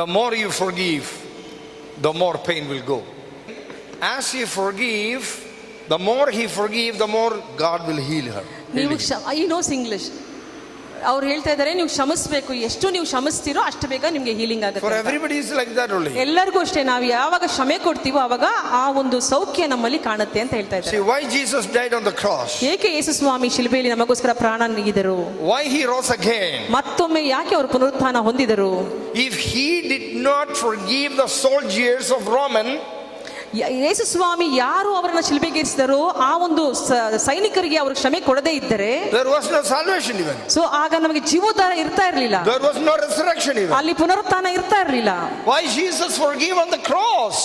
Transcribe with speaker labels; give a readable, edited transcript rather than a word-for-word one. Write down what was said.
Speaker 1: the more you forgive, the more pain will go. As you forgive, the more he forgive, the more God will heal her.
Speaker 2: ನೀವು I nose English. ಅವ್ರು ಹೇಳ್ತಾ ಇದ್ದಾರೆ ನೀವು ಕ್ಷಮಿಸಬೇಕು, ಎಷ್ಟು ನೀವು ಕ್ಷಮಿಸ್ತೀರೋ ಅಷ್ಟು ಬೇಗ ನಿಮಗೆ ಹೀಲಿಂಗ್ ಆಗುತ್ತೆ.
Speaker 1: For everybody is like that only.
Speaker 2: ಎಲ್ಲರಿಗೂ ಅಷ್ಟೇ, ನಾವು ಯಾವಾಗ ಕ್ಷಮೆ ಕೊಡ್ತೀವೋ ಅವಾಗ ಆ ಒಂದು ಸೌಖ್ಯ ನಮ್ಮಲ್ಲಿ ಕಾಣುತ್ತೆ ಅಂತ ಹೇಳ್ತಾ ಇದ್ದಾರೆ.
Speaker 1: See why Jesus died on the cross?
Speaker 2: ಏಕೆ ಯೇಸು ಸ್ವಾಮಿ ಶಿಲುಬೆಯಲ್ಲಿ ನಮಗೋಸ್ಕರ ಪ್ರಾಣ ನೀಡಿದರು?
Speaker 1: Why he rose again?
Speaker 2: ಮತ್ತೊಮ್ಮೆ ಯಾಕೆ ಅವರು ಪುನರುತ್ಥಾನ ಹೊಂದಿದರು?
Speaker 1: If he did not forgive the soldiers of Roman,
Speaker 2: ಯೇಸು ಸ್ವಾಮಿ ಯಾರು ಅವರನ್ನ ಶಿಲುಬೆಗೇರಿಸಿದರೋ ಆ ಒಂದು ಸೈನಿಕರಿಗೆ ಅವರು ಕ್ಷಮೆ ಕೊಡದೇ ಇದ್ದರೆ
Speaker 1: there was no salvation even.
Speaker 2: So ಆಗ ನಮಗೆ ಜೀವೋದ್ಧಾರ ಇರ್ತಾ ಇರಲಿಲ್ಲ.
Speaker 1: There was no resurrection even.
Speaker 2: ಅಲ್ಲಿ ಪುನರುತ್ಥಾನ ಇರ್ತಾ ಇರಲಿಲ್ಲ.
Speaker 1: Why Jesus forgave on the cross?